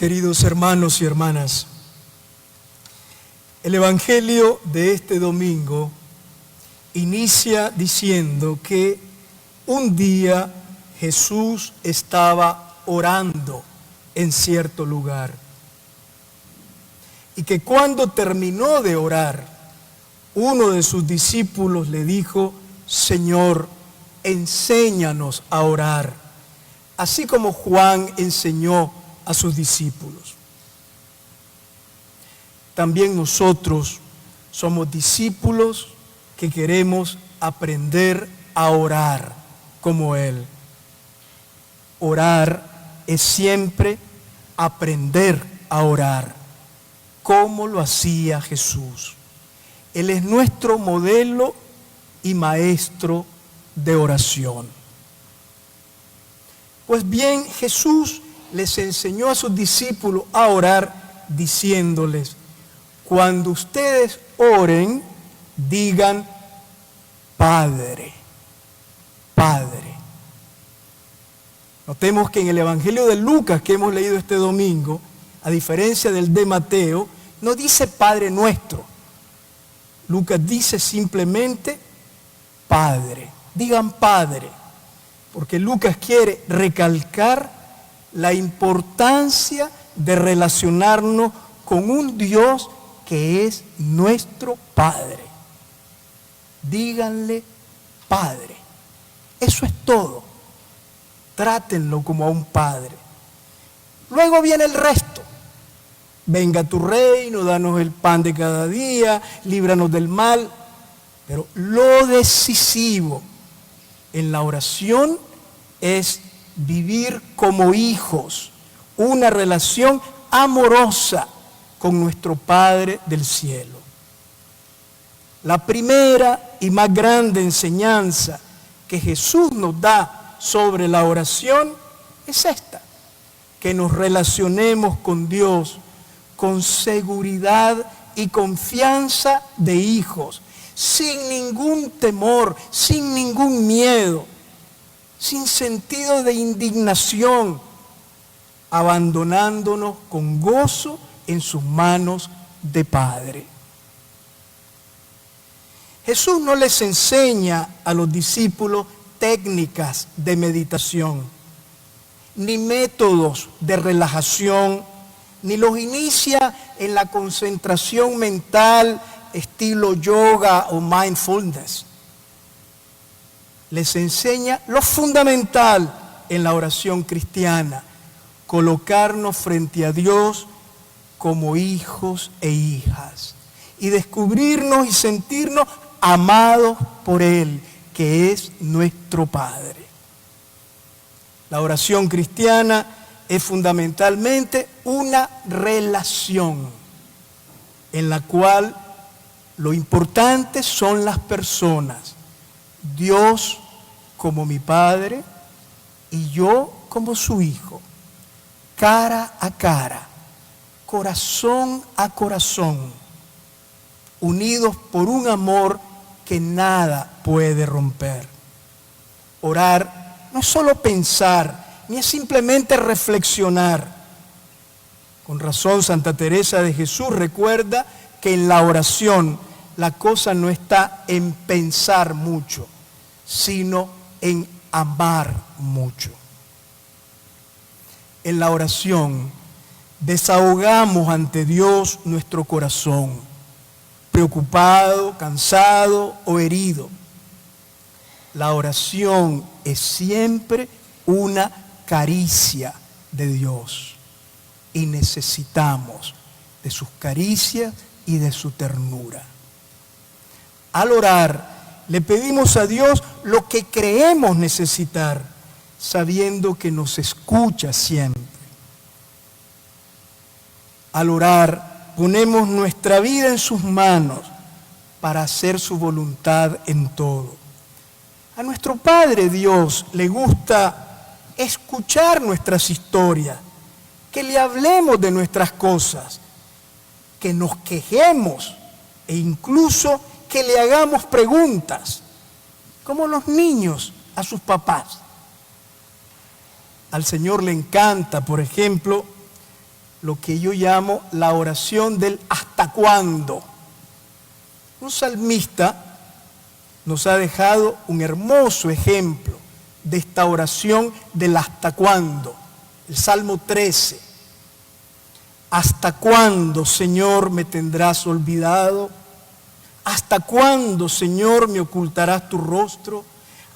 Queridos hermanos y hermanas, el Evangelio de este domingo inicia diciendo que un día Jesús estaba orando en cierto lugar y que cuando terminó de orar, uno de sus discípulos le dijo: Señor, enséñanos a orar, así como Juan enseñó a sus discípulos. También nosotros somos discípulos que queremos aprender a orar como Él. Orar es siempre aprender a orar, como lo hacía Jesús. Él es nuestro modelo y maestro de oración. Pues bien, Jesús les enseñó a sus discípulos a orar diciéndoles: cuando ustedes oren, digan Padre, Padre. Notemos que en el Evangelio de Lucas que hemos leído este domingo, a diferencia del de Mateo, no dice Padre nuestro. Lucas dice simplemente Padre. Digan Padre, porque Lucas quiere recalcar la importancia de relacionarnos con un Dios que es nuestro Padre. Díganle Padre. Eso es todo. Trátenlo como a un Padre. Luego viene el resto. Venga tu reino, danos el pan de cada día, líbranos del mal. Pero lo decisivo en la oración es vivir como hijos, una relación amorosa con nuestro Padre del cielo. La primera y más grande enseñanza que Jesús nos da sobre la oración es esta: que nos relacionemos con Dios con seguridad y confianza de hijos, sin ningún temor, sin ningún miedo, sin sentido de indignación, abandonándonos con gozo en sus manos de Padre. Jesús no les enseña a los discípulos técnicas de meditación, ni métodos de relajación, ni los inicia en la concentración mental estilo yoga o mindfulness. Les enseña lo fundamental en la oración cristiana: colocarnos frente a Dios como hijos e hijas y descubrirnos y sentirnos amados por Él, que es nuestro Padre. La oración cristiana es fundamentalmente una relación en la cual lo importante son las personas. Dios como mi Padre y yo como su Hijo, cara a cara, corazón a corazón, unidos por un amor que nada puede romper. Orar no es solo pensar, ni es simplemente reflexionar. Con razón, Santa Teresa de Jesús recuerda que en la oración la cosa no está en pensar mucho, sino en amar mucho. En la oración desahogamos ante Dios nuestro corazón, preocupado, cansado o herido. La oración es siempre una caricia de Dios y necesitamos de sus caricias y de su ternura. Al orar, le pedimos a Dios lo que creemos necesitar, sabiendo que nos escucha siempre. Al orar, ponemos nuestra vida en sus manos para hacer su voluntad en todo. A nuestro Padre Dios le gusta escuchar nuestras historias, que le hablemos de nuestras cosas, que nos quejemos e incluso que le hagamos preguntas, como los niños a sus papás. Al Señor le encanta, por ejemplo, lo que yo llamo la oración del ¿hasta cuándo? Un salmista nos ha dejado un hermoso ejemplo de esta oración del ¿hasta cuándo? El Salmo 13. ¿Hasta cuándo, Señor, me tendrás olvidado? ¿Hasta cuándo, Señor, me ocultarás tu rostro?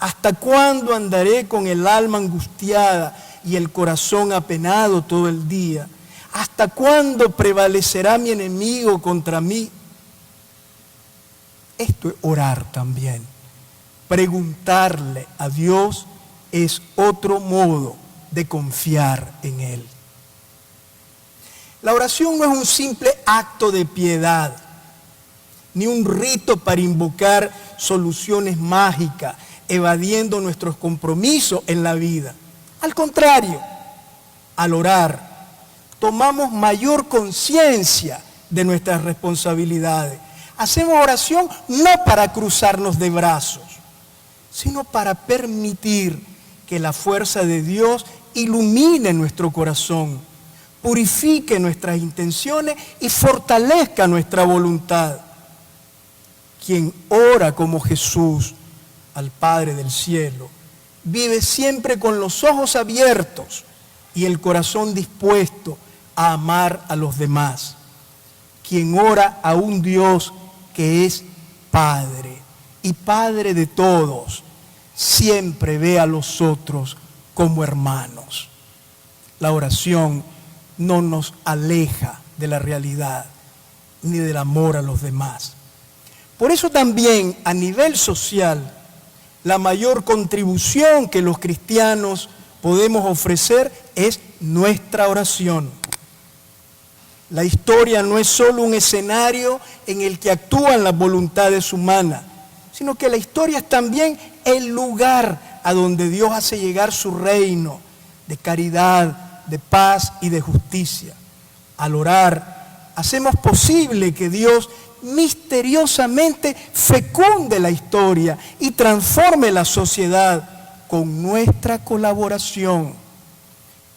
¿Hasta cuándo andaré con el alma angustiada y el corazón apenado todo el día? ¿Hasta cuándo prevalecerá mi enemigo contra mí? Esto es orar también. Preguntarle a Dios es otro modo de confiar en Él. La oración no es un simple acto de piedad, ni un rito para invocar soluciones mágicas, evadiendo nuestros compromisos en la vida. Al contrario, al orar, tomamos mayor conciencia de nuestras responsabilidades. Hacemos oración no para cruzarnos de brazos, sino para permitir que la fuerza de Dios ilumine nuestro corazón, purifique nuestras intenciones y fortalezca nuestra voluntad. Quien ora como Jesús al Padre del cielo, vive siempre con los ojos abiertos y el corazón dispuesto a amar a los demás. Quien ora a un Dios que es Padre y Padre de todos, siempre ve a los otros como hermanos. La oración no nos aleja de la realidad ni del amor a los demás. Por eso también a nivel social, la mayor contribución que los cristianos podemos ofrecer es nuestra oración. La historia no es solo un escenario en el que actúan las voluntades humanas, sino que la historia es también el lugar a donde Dios hace llegar su reino de caridad, de paz y de justicia. Al orar, hacemos posible que Dios misteriosamente fecunde la historia y transforme la sociedad con nuestra colaboración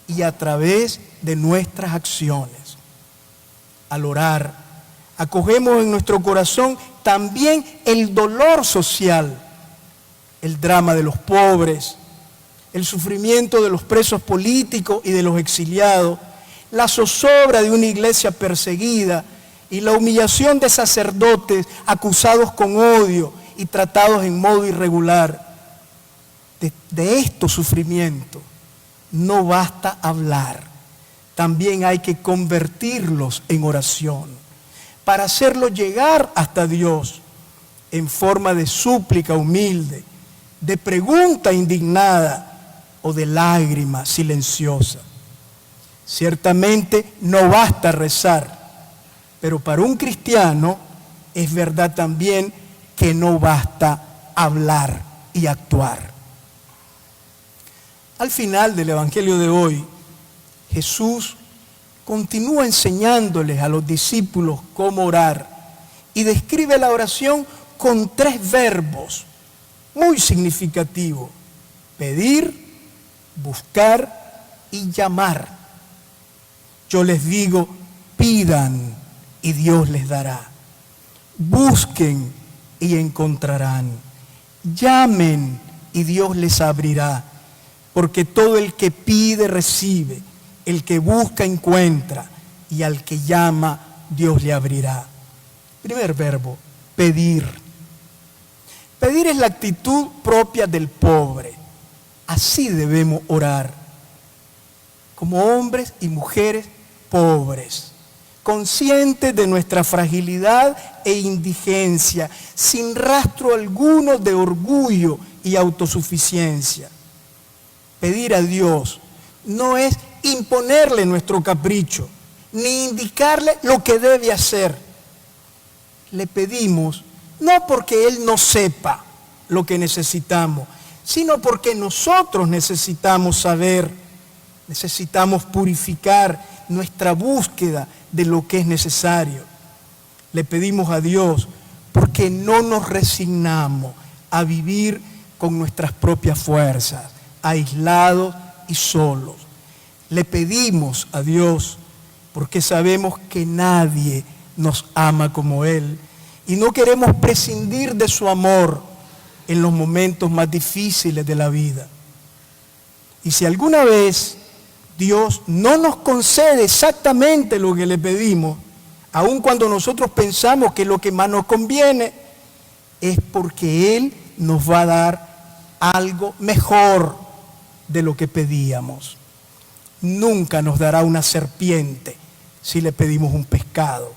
y a través de nuestras acciones. Al orar, acogemos en nuestro corazón también el dolor social, el drama de los pobres, el sufrimiento de los presos políticos y de los exiliados, la zozobra de una iglesia perseguida y la humillación de sacerdotes acusados con odio y tratados en modo irregular. De estos sufrimientos no basta hablar, también hay que convertirlos en oración, para hacerlos llegar hasta Dios en forma de súplica humilde, de pregunta indignada o de lágrima silenciosa. Ciertamente no basta rezar, pero para un cristiano es verdad también que no basta hablar y actuar. Al final del Evangelio de hoy, Jesús continúa enseñándoles a los discípulos cómo orar y describe la oración con 3 verbos muy significativos: pedir, buscar y llamar. Yo les digo, pidan y Dios les dará. Busquen y encontrarán. Llamen y Dios les abrirá. Porque todo el que pide recibe, el que busca encuentra y al que llama Dios le abrirá. Primer verbo, pedir. Pedir es la actitud propia del pobre. Así debemos orar, como hombres y mujeres pobres, conscientes de nuestra fragilidad e indigencia, sin rastro alguno de orgullo y autosuficiencia. Pedir a Dios no es imponerle nuestro capricho, ni indicarle lo que debe hacer. Le pedimos no porque Él no sepa lo que necesitamos, sino porque nosotros necesitamos saber, necesitamos purificar nuestra búsqueda de lo que es necesario. Le pedimos a Dios porque no nos resignamos a vivir con nuestras propias fuerzas, aislados y solos. Le pedimos a Dios porque sabemos que nadie nos ama como Él y no queremos prescindir de su amor en los momentos más difíciles de la vida. Y si alguna vez Dios no nos concede exactamente lo que le pedimos, aun cuando nosotros pensamos que es lo que más nos conviene, es porque Él nos va a dar algo mejor de lo que pedíamos. Nunca nos dará una serpiente si le pedimos un pescado,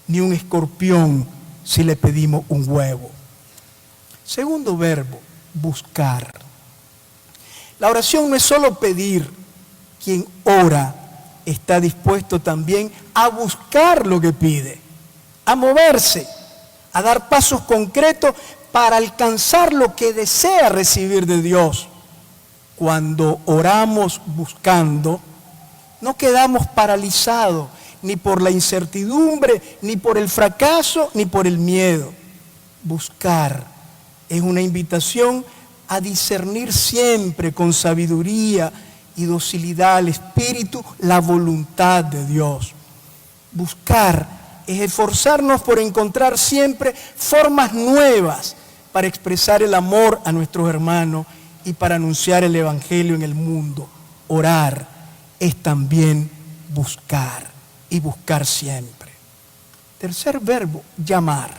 ni un escorpión si le pedimos un huevo. Segundo verbo, buscar. La oración no es solo pedir. Quien ora está dispuesto también a buscar lo que pide, a moverse, a dar pasos concretos para alcanzar lo que desea recibir de Dios. Cuando oramos buscando, no quedamos paralizados ni por la incertidumbre, ni por el fracaso, ni por el miedo. Buscar es una invitación a discernir siempre con sabiduría y docilidad al Espíritu la voluntad de Dios. Buscar es esforzarnos por encontrar siempre formas nuevas para expresar el amor a nuestros hermanos y para anunciar el Evangelio en el mundo. Orar es también buscar y buscar siempre. Tercer verbo, llamar.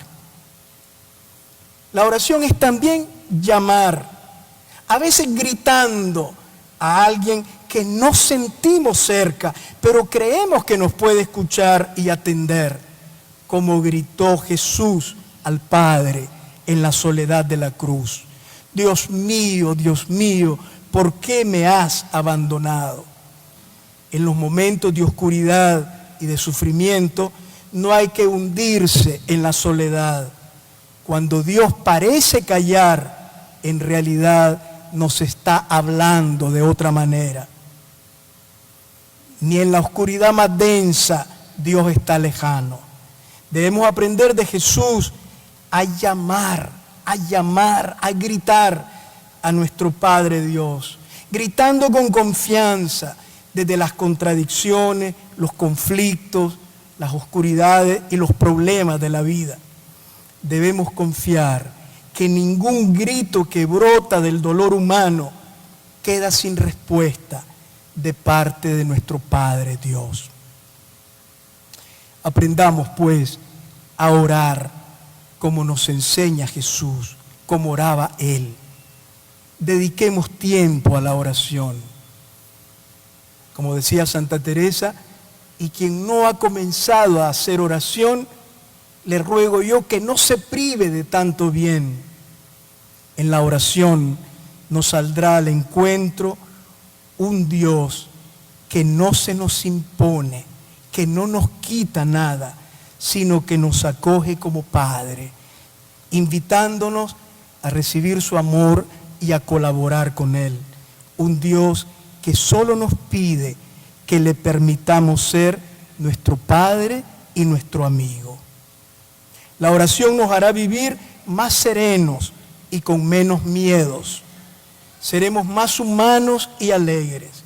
La oración es también llamar, a veces gritando a alguien que no sentimos cerca, pero creemos que nos puede escuchar y atender, como gritó Jesús al Padre en la soledad de la cruz. Dios mío, ¿por qué me has abandonado? En los momentos de oscuridad y de sufrimiento no hay que hundirse en la soledad. Cuando Dios parece callar, en realidad nos está hablando de otra manera. Ni en la oscuridad más densa Dios está lejano. Debemos aprender de Jesús a llamar, a gritar a nuestro Padre Dios, gritando con confianza desde las contradicciones, los conflictos, las oscuridades y los problemas de la vida. Debemos confiar que ningún grito que brota del dolor humano queda sin respuesta de parte de nuestro Padre Dios. Aprendamos pues a orar como nos enseña Jesús, como oraba Él. Dediquemos tiempo a la oración. Como decía Santa Teresa, y quien no ha comenzado a hacer oración, le ruego yo que no se prive de tanto bien. En la oración nos saldrá al encuentro un Dios que no se nos impone, que no nos quita nada, sino que nos acoge como Padre, invitándonos a recibir su amor y a colaborar con Él. Un Dios que solo nos pide que le permitamos ser nuestro Padre y nuestro amigo. La oración nos hará vivir más serenos y con menos miedos. Seremos más humanos y alegres.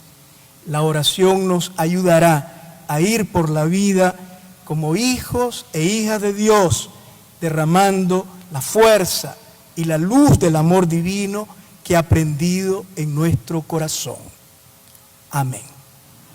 La oración nos ayudará a ir por la vida como hijos e hijas de Dios, derramando la fuerza y la luz del amor divino que ha prendido en nuestro corazón. Amén.